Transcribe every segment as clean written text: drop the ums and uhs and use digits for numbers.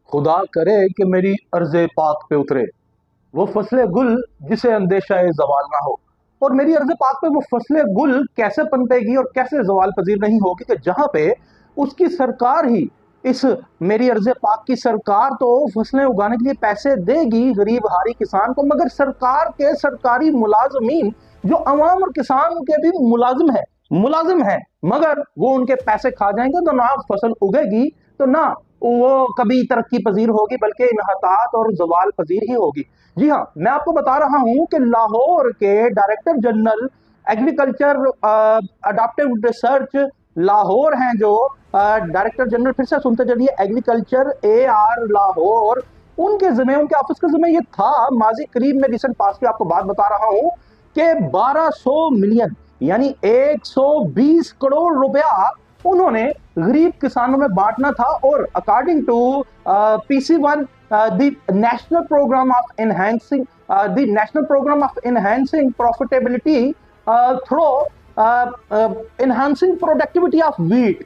खुदा करे कि मेरी अर्ज़े पाक पे उतरे वो फसले गुल जिसे अंदेशा जवाल ना हो। और मेरी अर्ज़े पाक पे वो फसले गुल कैसे पनपेगी और कैसे जवाल पजीर नहीं होगी कि जहां पे उसकी सरकार ही, इस मेरी अर्ज़े पाक की सरकार तो फसलें उगाने के लिए पैसे देगी गरीब हारी किसान को, मगर सरकार के सरकारी मुलाजमीन जो अवाम और किसान के भी मुलाजिम है मगर वो उनके पैसे खा जाएंगे, तो ना फसल उगेगी, तो ना वो कभी तरक्की पजीर होगी, बल्कि इन्हतात और जवाल पजीर ही होगी। जी हाँ, मैं आपको बता रहा हूं कि लाहौर के director general agriculture adoptive research Lahore हैं, जो डायरेक्टर जनरल, फिर से सुनते चलिए, एग्रीकल्चर AR लाहौर, उनके जिम्मे, उनके ऑफिस के जिम्मे ये था। माजी करीब में रिसेंट पास की आपको बात बता रहा हूं कि 1200 मिलियन यानी 120 करोड़ रुपया उन्होंने गरीब किसानों में बांटना था। और according to PC1, the national programme of enhancing profitability through enhancing productivity of wheat,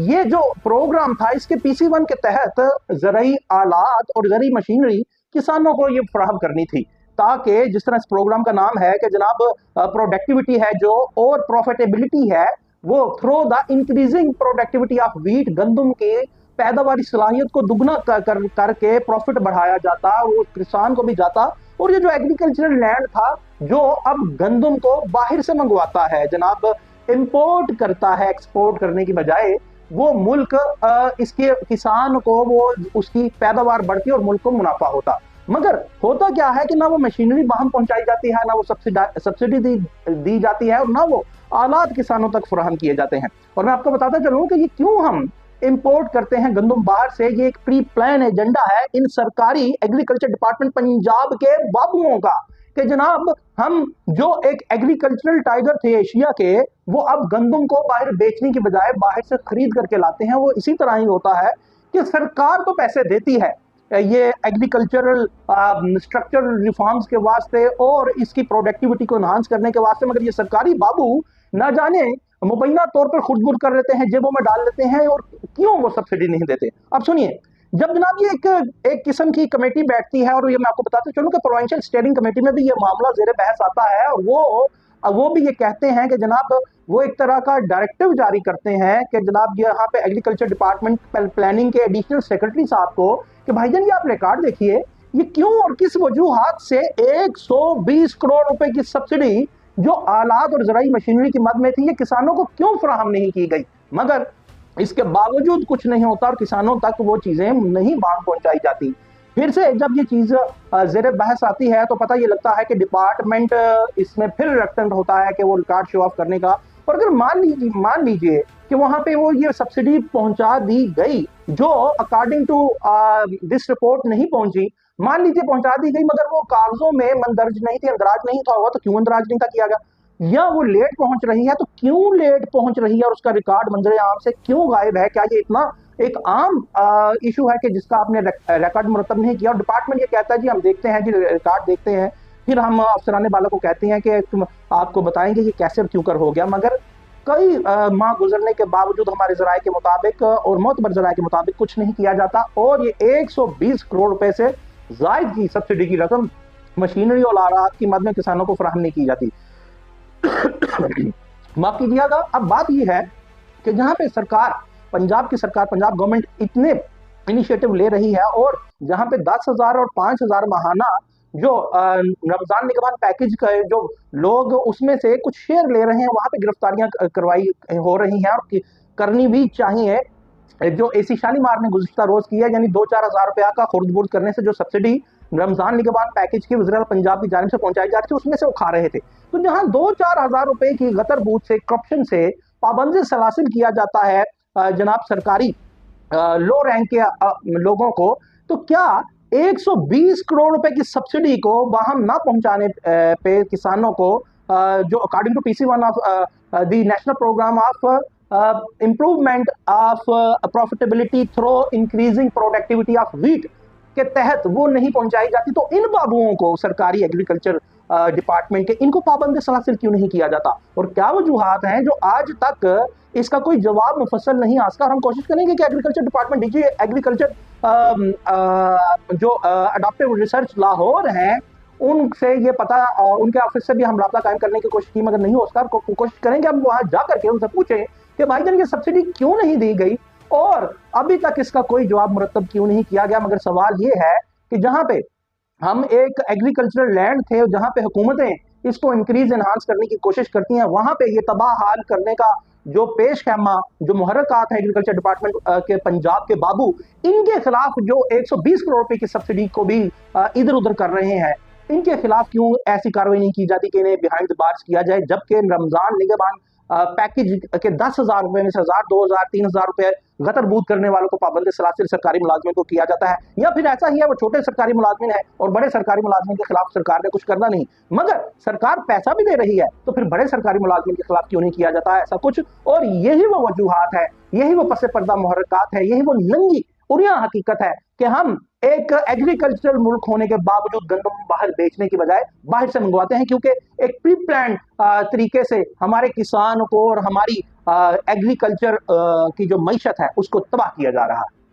ये जो प्रोग्राम था, इसके PC1 के तहत ज़राई आलात और ज़राई मशीनरी किसानों को ये फराहम करनी थी, ताकि जिस तरह इस प्रोग्राम का नाम है कि जनाब प्रोडक्टिविटी है जो और प्रॉफिटेबिलिटी है, वो through the increasing productivity of wheat, गंदम के पैदावारी सलाहियत को दुगना करके प्रॉफिट बढ़ाया जाता, वो किसान को भी जाता। और ये जो एग्रीकल्चरल लैंड था जो अब गंदम को बाहर से मंगवाता है जनाब, इंपोर्ट करता है, एक्सपोर्ट करने की बजाय, वो मुल्क इसके किसान को वो उसकी पैदावार बढ़ती और मुल्क को मुनाफा होता। मगर होता क्या है कि ना वो मशीनरी वहां पहुंचाई जाती है, ना वो सब्सिडी दी जाती है, और ना वो आलात किसानों तक फराहम किए जाते हैं। और मैं आपको बताता चलूं कि ये क्यों हम इंपोर्ट करते हैं गंदम बाहर से, ये एक प्री प्लान एजेंडा है इन सरकारी एग्रीकल्चर डिपार्टमेंट पंजाब के बाबुओं का, कि जनाब हम जो एक एग्रीकल्चरल टाइगर थे एशिया के, वो अब गंदम को बाहर बेचने की बजाय बाहर से खरीद करके लाते हैं। वो इसी तरह ही होता है कि सरकार तो पैसे देती है ये एग्रीकल्चरल स्ट्रक्चरल रिफॉर्म्स के वास्ते और इसकी प्रोडक्टिविटी को एनहांस करने के वास्ते, मगर ये सरकारी बाबू ना जाने मुबैना तौर पर खुर्द-बुर्द कर लेते हैं, जेबों में डाल लेते हैं, और क्यों वो सब्सिडी नहीं देते। अब सुनिए, जब जनाब ये एक किस्म की कमेटी बैठती है, और ये मैं आपको बताते चलूं कि प्रोविंशियल स्टीयरिंग कमेटी में भी ये मामला जेर बहस आता है, और वो भी ये कहते हैं कि जनाब वो एक तरह का डायरेक्टिव जारी करते हैं कि जनाब यहाँ पे एग्रीकल्चर डिपार्टमेंट प्लानिंग के एडिशनल सेक्रेटरी साहब को कि भाईजान ये आप रिकॉर्ड देखिए, ये क्यों और किस वजूहात से 120 करोड़ रुपए की सब्सिडी जो आलात और ज़राई मशीनरी की मद में थी, ये किसानों को क्यों फराहम नहीं की गई। मगर इसके बावजूद कुछ नहीं होता और किसानों तक वो चीजें नहीं मांग पहुंचाई जाती। फिर से जब ये चीज जेर बहस आती है तो पता ये लगता है कि डिपार्टमेंट इसमें फिर रिलक्टेंट होता है कि वो रिकॉर्ड शो ऑफ करने का। और अगर मान लीजिए कि वहां पे वो ये सब्सिडी पहुंचा दी गई जो अकॉर्डिंग टू दिस रिपोर्ट नहीं पहुंची, मान लीजिए पहुंचा दी गई, मगर वो कागजों में मंदर्ज नहीं थी, अंदराज नहीं था हुआ, तो क्यों अंदराज नहीं था किया गया, या वो लेट पहुंच रही है तो क्यों लेट पहुंच रही है, और उसका रिकॉर्ड मंजर आम से क्यों गायब है। क्या ये इतना एक आम इशू है कि जिसका आपने रिकॉर्ड मुरतब नहीं किया। और डिपार्टमेंट ये कहता है जी हम देखते हैं, जी रिकॉर्ड देखते हैं, फिर हम अफसराने वालों को कहते हैं कि तुम आपको बताएंगे ये कैसे क्यों कर हो गया। मगर कई माह गुजरने के बावजूद हमारे जराये के मुताबिक और मोतबर जराये के मुताबिक कुछ नहीं किया जाता, और ये 120 करोड़ रुपए से जायद की सब्सिडी की रकम मशीनरी और आलात की मद में किसानों को फराहम नहीं की जाती। माफ कीजिएगा। अब बात यह है कि जहां पे सरकार, पंजाब की सरकार, पंजाब गवर्नमेंट इतने इनिशिएटिव ले रही है, और जहां पे 10,000 और 5,000 महाना जो रमजान निगहबान पैकेज का जो लोग उसमें से कुछ शेयर ले रहे हैं, वहां पे गिरफ्तारियां करवाई हो रही हैं और करनी भी चाहिए। जो एसी शालीमार ने गुज़िश्ता रोज की है, यानी 2-4 हज़ार रुपया का खुर्द-बुर्द करने से जो सब्सिडी रमजान निगहबान पैकेज की वज़ीर पंजाब की जानिब से पहुंचाई जा रही थी, उसमें से वो खा रहे थे। तो जहां 2-4 हज़ार रुपए की गतर-बूत से, करप्शन से, पाबंदी से हासिल किया जाता है जनाब सरकारी लो रैंक के लोगों को, तो क्या 120 करोड़ रुपए की सब्सिडी को वहां ना पहुंचाने पे किसानों को, जो according to PC1 of the national programme of improvement of profitability through increasing productivity of wheat के तहत वो नहीं पहुंचाई जाती, तो इन बाबुओं को सरकारी एग्रीकल्चर डिपार्टमेंट के, इनको पाबंद सलासिल क्यों नहीं किया जाता। और क्या वजूहात हैं जो आज तक इसका कोई जवाब मुफस्सल नहीं आ सका। और हम कोशिश करेंगे कि एग्रीकल्चर डिपार्टमेंट, डीजी एग्रीकल्चर जो अडॉप्टिव रिसर्च लाहौर है उनसे ये पता, उनके ऑफिस से भी हम राब्ता कायम करने की कोशिश की, मगर नहीं हो सका। कोशिश करेंगे हम वहां जा करके उनसे पूछें कि भाईजान ये सब्सिडी क्यों नहीं दी गई और अभी तक इसका कोई जवाब मुरतब क्यों नहीं किया गया। मगर सवाल ये है कि जहां पे हम एक एग्रीकल्चरल लैंड थे, जहां पे हुकूमतें इसको इंक्रीज एनहांस करने की कोशिश करती हैं, वहां पे ये तबाह हाल करने का जो पेश खैमा, जो मुहर्रकात है एग्रीकल्चर डिपार्टमेंट के पंजाब के बाबू, इनके खिलाफ जो 120 करोड़ रुपए की सब्सिडी को भी इधर उधर कर रहे हैं, इनके खिलाफ क्यों ऐसी कार्रवाई नहीं की जाती कि इन्हें बिहाइंड द बार्स किया जाए, जबकि रमजान निगहबान पैकेज के 10,000 रुपए में से 1,000, 2,000, 3,000 रुपए गतरबूत करने वालों को पाबंद सलासिल सरकारी मुलाजमिन को किया जाता है। या फिर ऐसा ही है वो छोटे सरकारी मुलाजमिन है और बड़े सरकारी मुलाजमिन के खिलाफ सरकार ने कुछ करना नहीं, मगर सरकार पैसा भी दे रही है, तो फिर बड़े सरकारी मुलाजमिन के खिलाफ क्यों नहीं किया जाता है ऐसा कुछ। और यही वो वजूहात है, यही वो पसे पर्दा मुहर्रकात है, यही वो नंगी उरिया हकीकत है कि हम एक एग्रीकल्चरल मुल्क होने के बावजूद गंदम बाहर बेचने की बजाय बाहर से मंगवाते हैं, क्योंकि एक प्री प्लान तरीके से हमारे किसान को और हमारी एग्रीकल्चर की जो मईशत है उसको तबाह किया जा रहा है।